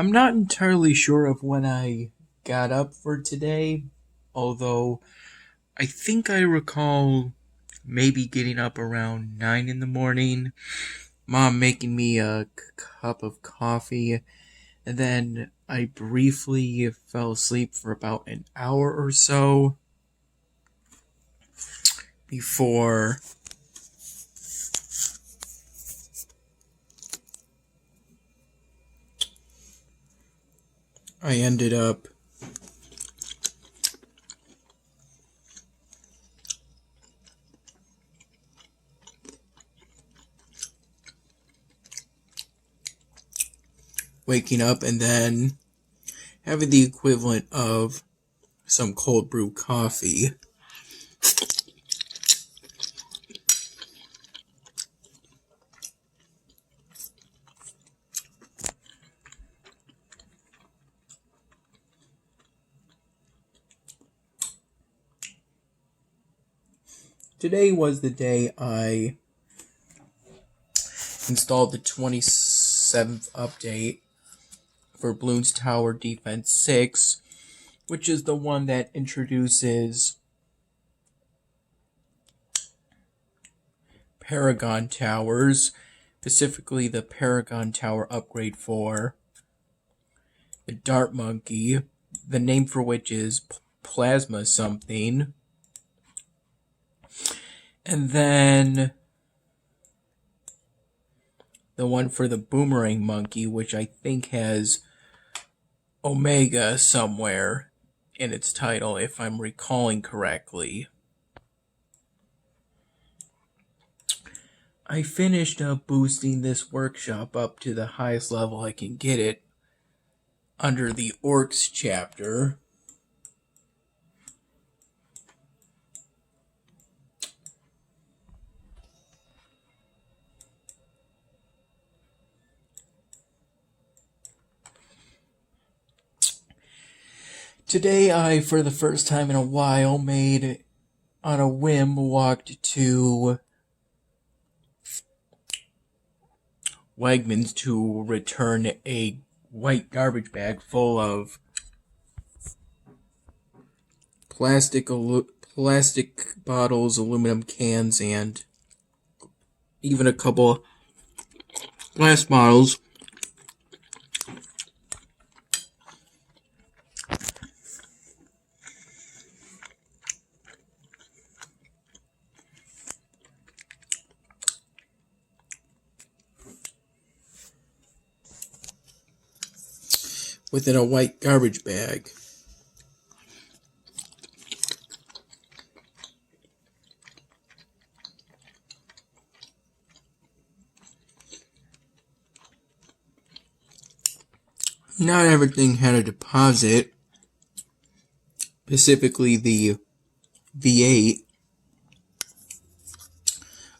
I'm not entirely sure of when I got up for today, although I think I recall maybe getting up around 9 in the morning, Mom making me a cup of coffee, and then I briefly fell asleep for about an hour or so before I ended up waking up and then having the equivalent of some cold brew coffee. Today was the day I installed the 27th update for Bloons Tower Defense 6, which is the one that introduces Paragon Towers, specifically the Paragon Tower upgrade for the Dart Monkey, the name for which is Plasma something. And then the one for the Boomerang Monkey, which I think has Omega somewhere in its title, if I'm recalling correctly. I finished up boosting this workshop up to the highest level I can get it under the Orcs chapter. Today I, for the first time in a while, on a whim, walked to Wegmans to return a white garbage bag full of plastic bottles, aluminum cans, and even a couple glass bottles. Within a white garbage bag. Not everything had a deposit, specifically the V8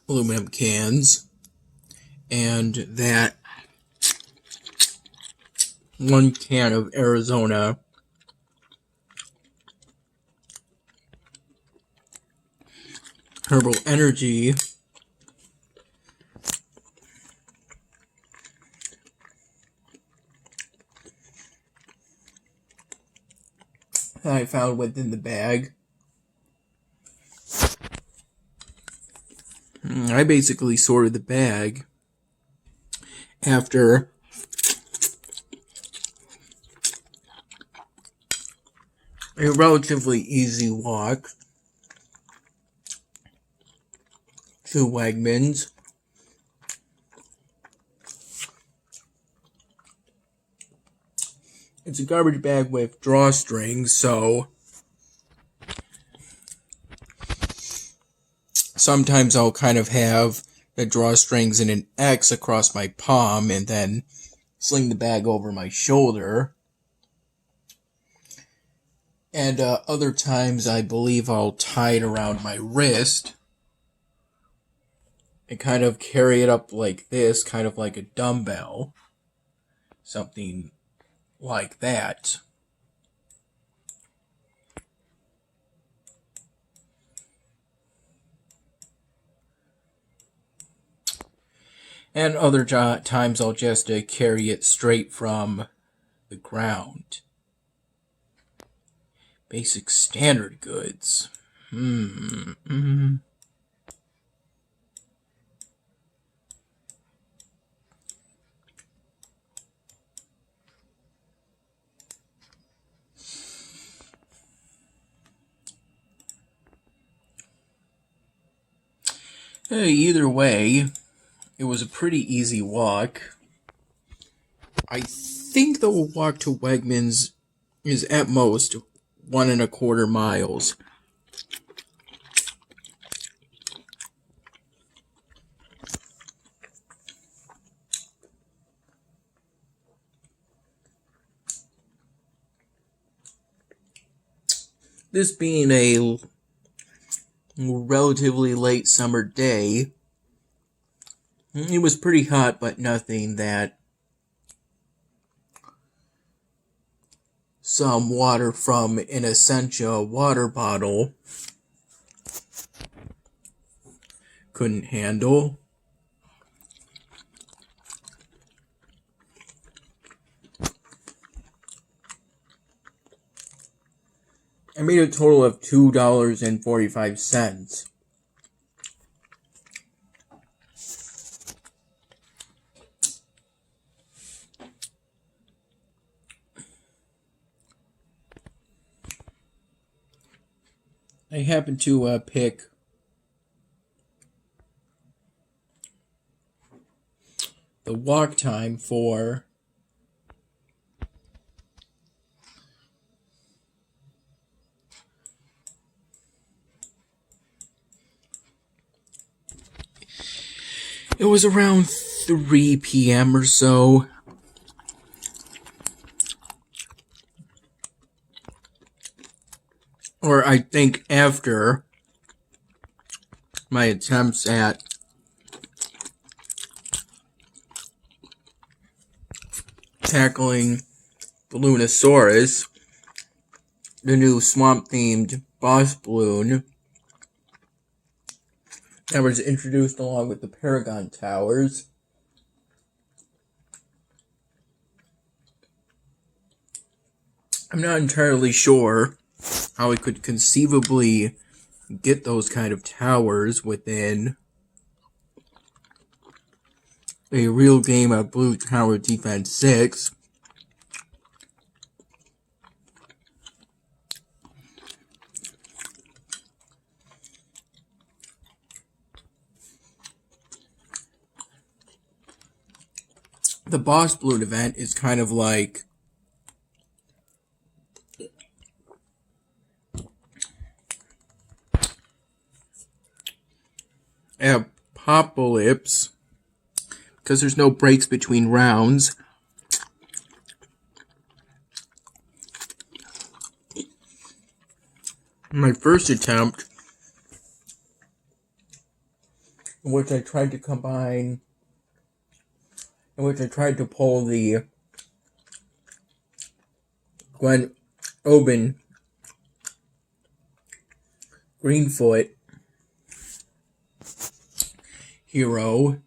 aluminum cans, and that one can of Arizona Herbal Energy that I found within the bag. I basically sorted the bag after a relatively easy walk to Wegmans. It's a garbage bag with drawstrings, so sometimes I'll kind of have the drawstrings in an X across my palm and then sling the bag over my shoulder. And other times I believe I'll tie it around my wrist and kind of carry it up like this, kind of like a dumbbell. Something like that. And other times I'll just carry it straight from the ground. Basic standard goods. Hey, either way, it was a pretty easy walk. I think the walk to Wegmans is at most 1.25 miles. This being a relatively late summer day, it was pretty hot, but nothing that some water from an Essentia water bottle couldn't handle. I made a total of $2.45. I happened to pick the walk time for it was around 3 p.m. or so. Or I think after my attempts at tackling Balloonosaurus, the new swamp-themed boss balloon that was introduced along with the Paragon Towers. I'm not entirely sure how we could conceivably get those kind of towers within a real game of Blue Tower Defense 6. The boss balloon event is kind of like Apocalypse, because there's no breaks between rounds. My first attempt, in which I tried to pull the Gwen Oben Greenfoot hero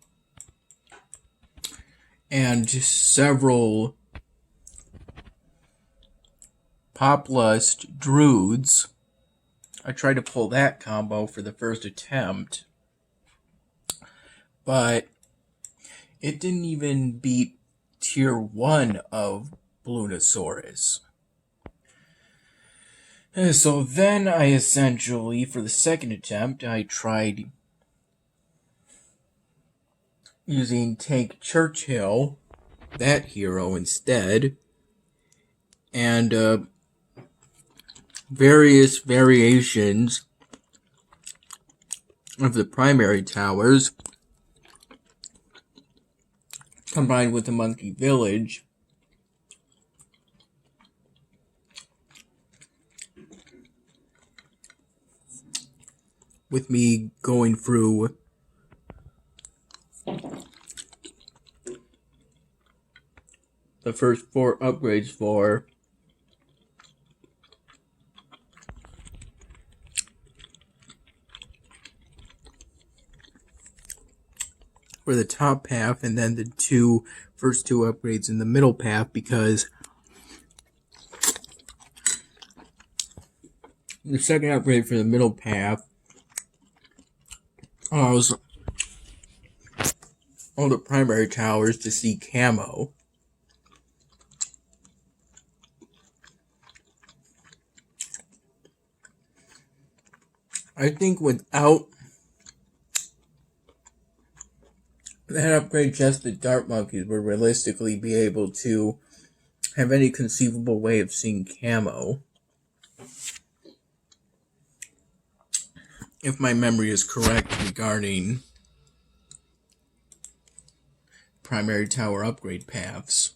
and several Poplust Druids. I tried to pull that combo for the first attempt, but it didn't even beat tier 1 of Balloonosaurus. So then I essentially, for the second attempt, I tried using Tank Churchill, that hero instead, and various variations of the primary towers combined with the Monkey Village. With me going through the first 4 upgrades for the top path, and then the first two upgrades in the middle path, because The second upgrade for the middle path allows all the primary towers to see camo. I think without that upgrade, just the dart monkeys would realistically be able to have any conceivable way of seeing camo. If my memory is correct regarding primary tower upgrade paths.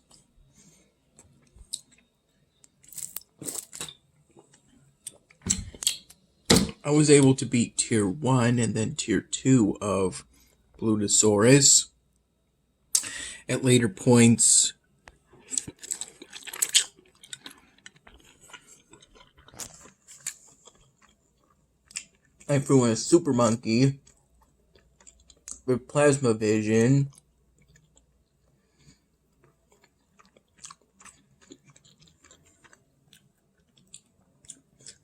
I was able to beat tier 1 and then tier 2 of Blutosaurus. At later points, I threw in a super monkey with plasma vision.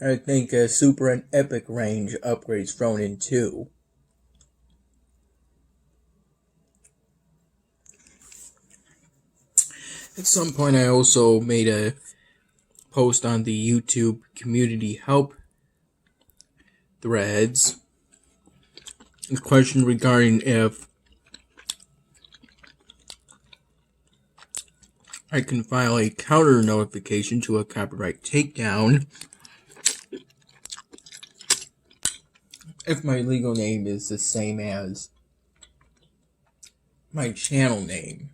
I think a super and epic range upgrades thrown in too. At some point I also made a post on the YouTube community help threads. A question regarding if I can file a counter notification to a copyright takedown if my legal name is the same as my channel name.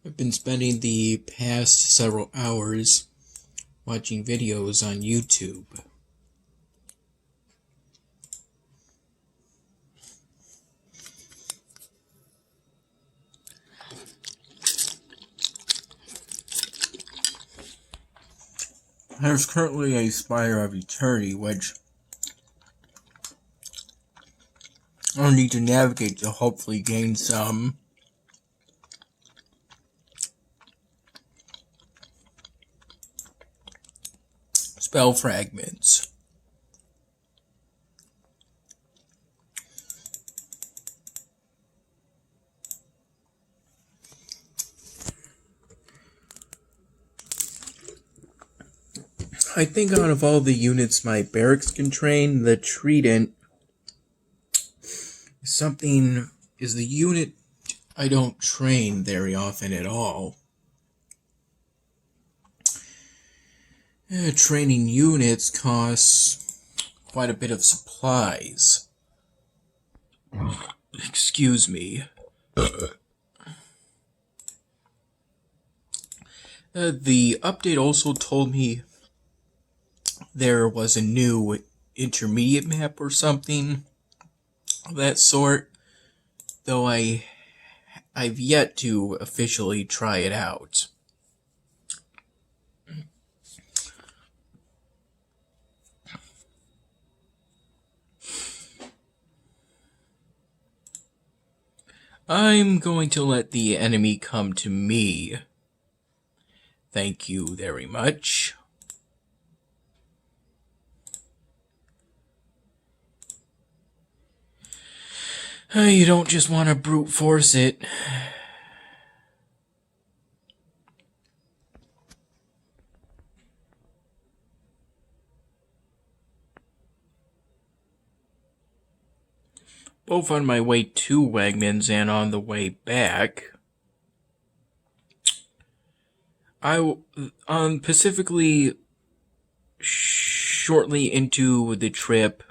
I've been spending the past several hours watching videos on YouTube. There's currently a Spire of Eternity, which I'll need to navigate to hopefully gain some spell fragments. I think out of all the units my barracks can train, the Trident is the unit I don't train very often at all. Training units costs quite a bit of supplies. Excuse me. The update also told me there was a new intermediate map or something of that sort, though I've yet to officially try it out. I'm going to let the enemy come to me. Thank you very much. You don't just want to brute force it. Both on my way to Wegmans and on the way back, specifically shortly into the trip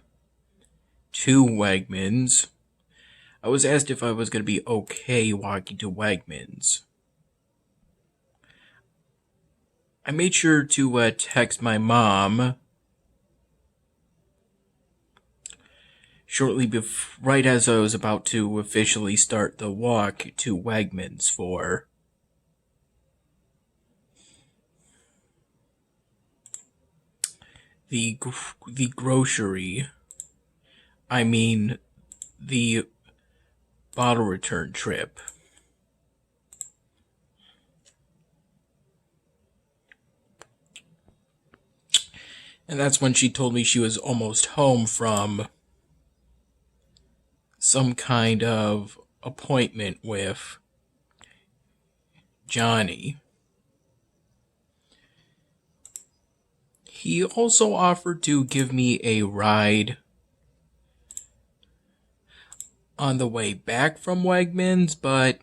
to Wegmans, I was asked if I was going to be okay walking to Wegmans. I made sure to text my mom shortly right as I was about to officially start the walk to Wegmans for the grocery. I mean, the bottle return trip. And that's when she told me she was almost home from some kind of appointment with Johnny. He also offered to give me a ride on the way back from Wegmans, but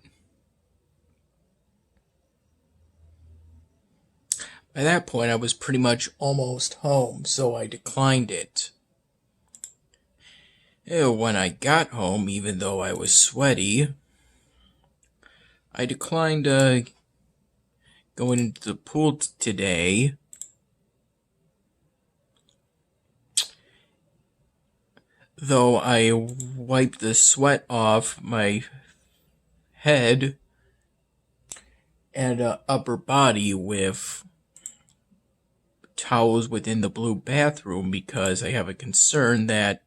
by that point I was pretty much almost home, so I declined it. When I got home, even though I was sweaty, I declined going into the pool today. Though I wiped the sweat off my head and upper body with towels within the blue bathroom because I have a concern that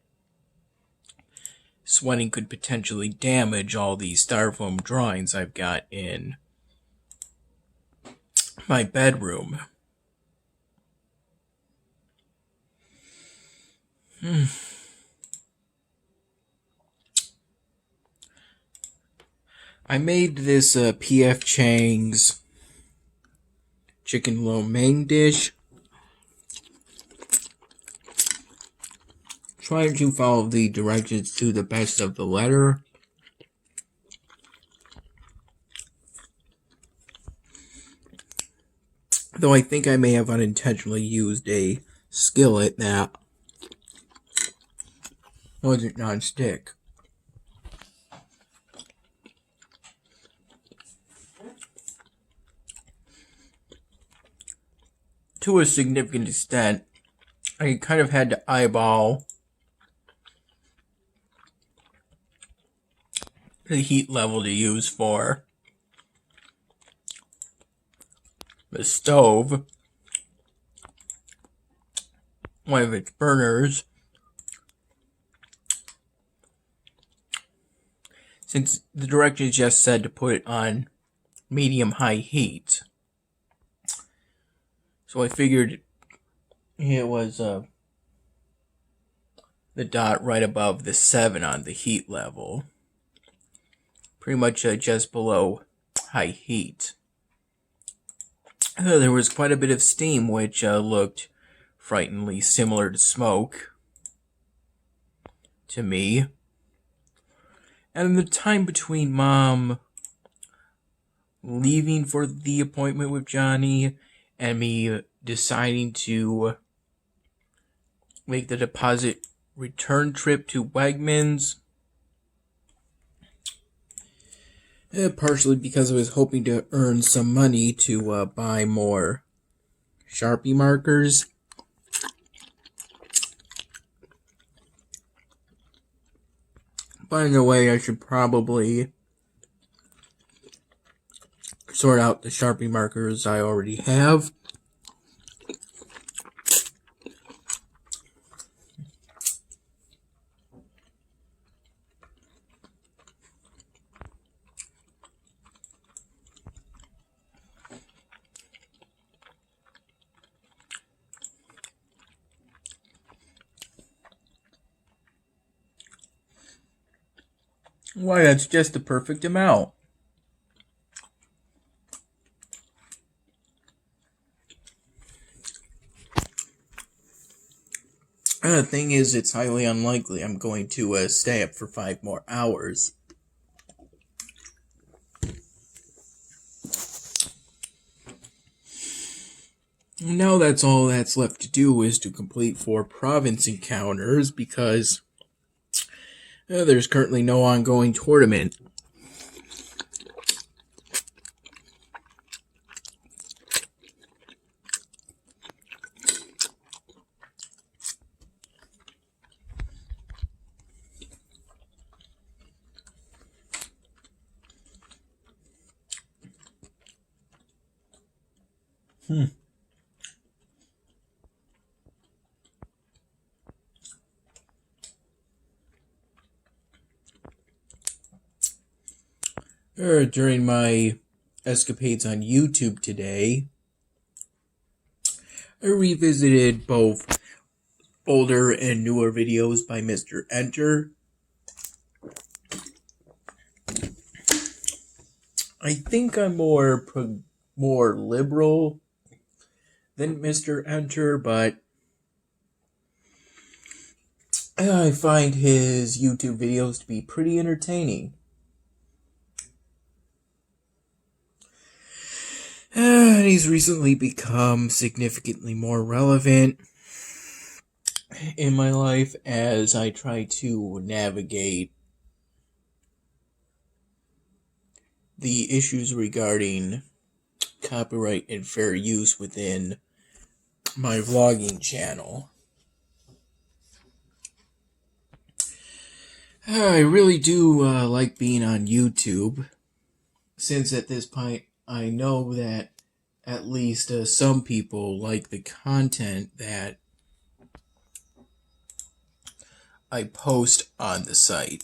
sweating could potentially damage all these styrofoam drawings I've got in my bedroom. I made this P.F. Chang's chicken lo mein dish. Trying to follow the directions to the best of the letter. Though I think I may have unintentionally used a skillet that wasn't non-stick. To a significant extent, I kind of had to eyeball the heat level to use for the stove, one of its burners, since the directions just said to put it on medium-high heat. So I figured it was the dot right above the 7 on the heat level. Pretty much just below high heat. There was quite a bit of steam, which looked frighteningly similar to smoke to me. And the time between Mom leaving for the appointment with Johnny and me deciding to make the deposit return trip to Wegmans, partially because I was hoping to earn some money to buy more Sharpie markers. By the way, I should probably sort out the Sharpie markers I already have. Why, that's just the perfect amount. The thing is, it's highly unlikely I'm going to stay up for 5 more hours. Now that's all that's left to do is to complete 4 province encounters, because There's currently no ongoing tournament. During my escapades on YouTube today, I revisited both older and newer videos by Mr. Enter. I think I'm more liberal than Mr. Enter, but I find his YouTube videos to be pretty entertaining. And he's recently become significantly more relevant in my life as I try to navigate the issues regarding copyright and fair use within my vlogging channel. I really do like being on YouTube, since at this point I know that at least some people like the content that I post on the site.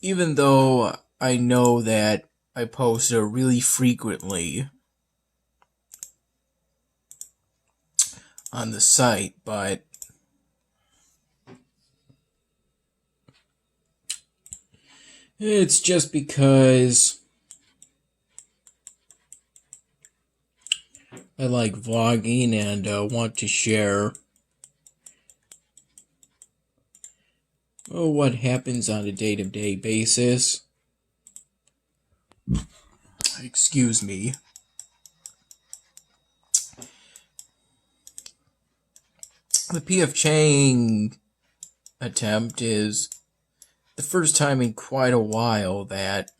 Even though I know that I post really frequently on the site, but it's just because I like vlogging and want to share what happens on a day-to-day basis. Excuse me. The P.F. Chang attempt is the first time in quite a while that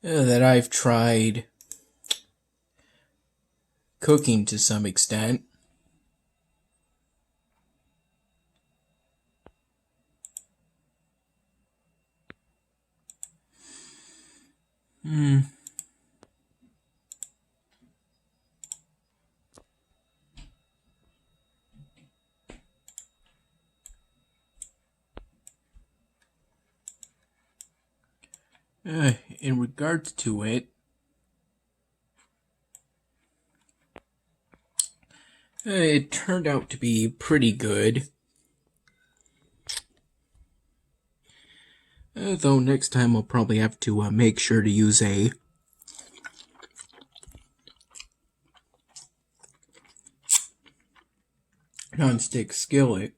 I've tried cooking to some extent. In regards to it, it turned out to be pretty good. Though next time I'll probably have to make sure to use a non-stick skillet.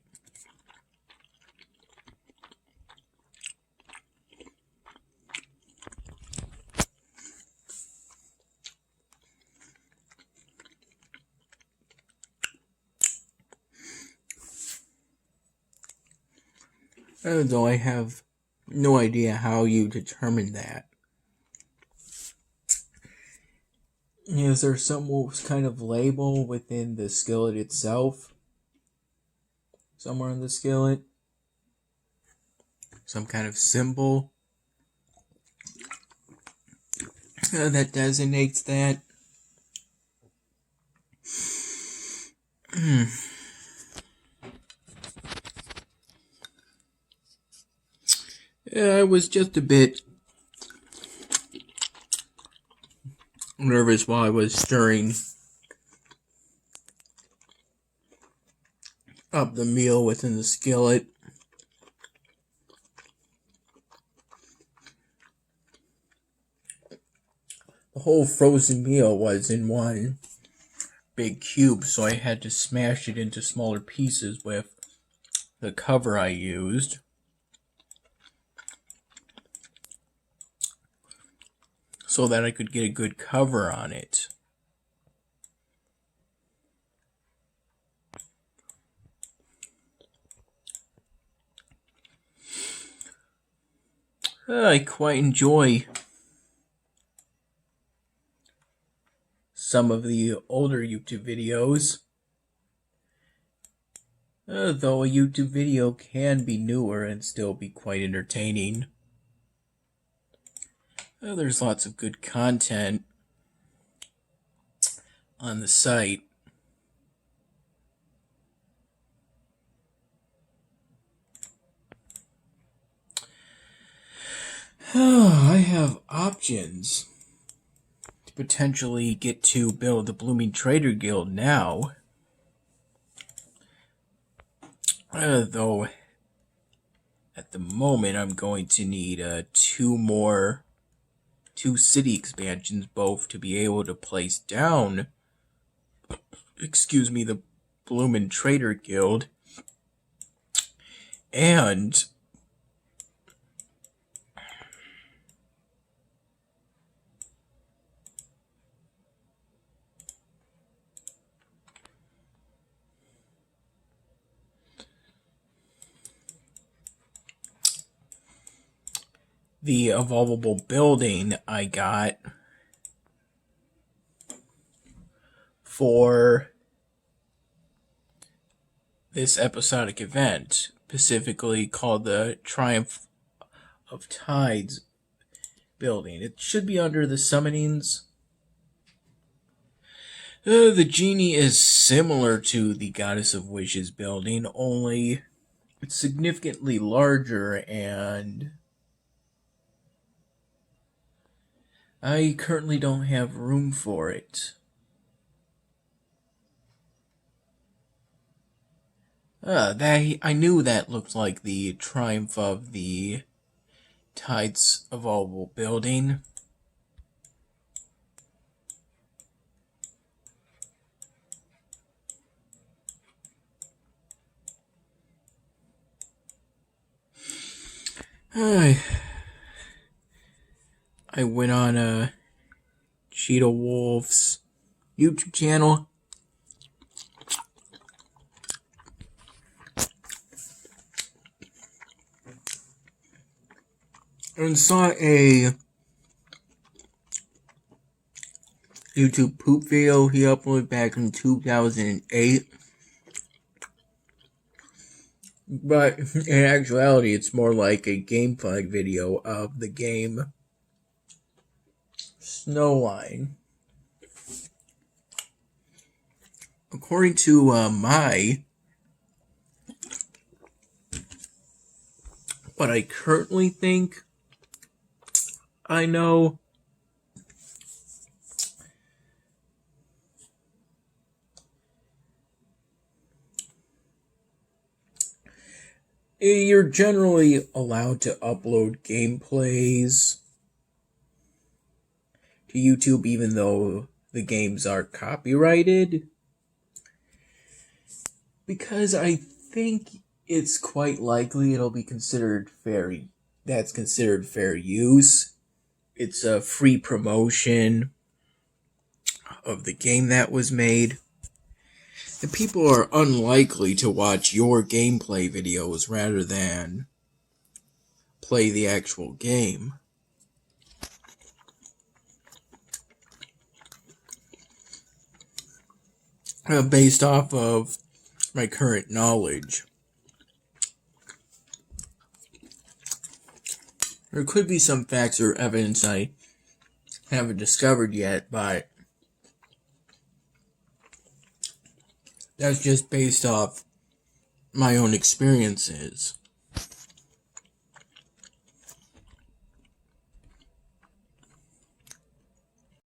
Though I have no idea how you determine that. Is there some kind of label within the skillet itself? Somewhere in the skillet? Some kind of symbol that designates that? I was just a bit nervous while I was stirring up the meal within the skillet. The whole frozen meal was in one big cube, so I had to smash it into smaller pieces with the cover I used. So that I could get a good cover on it. I quite enjoy some of the older YouTube videos. Though a YouTube video can be newer and still be quite entertaining. There's lots of good content on the site. I have options to potentially get to build the Blooming Trader Guild now. Though at the moment I'm going to need two city expansions, both to be able to place down the Bloomin' Trader Guild and the evolvable building I got for this episodic event, specifically called the Triumph of Tides building. It should be under the summonings. The genie is similar to the Goddess of Wishes building, only it's significantly larger, and I currently don't have room for it. I knew that looked like the Triumph of the Tides evolvable building. I went on Cheetah Wolf's YouTube channel and saw a YouTube poop video he uploaded back in 2008. But in actuality, it's more like a gameplay video of the game Snowline. According to what I currently think I know, you're generally allowed to upload gameplays to YouTube even though the games are copyrighted, because I think it's quite likely it'll be considered fair use. It's a free promotion of the game that was made. The people are unlikely to watch your gameplay videos rather than play the actual game. Based off of my current knowledge. There could be some facts or evidence I haven't discovered yet, but that's just based off my own experiences.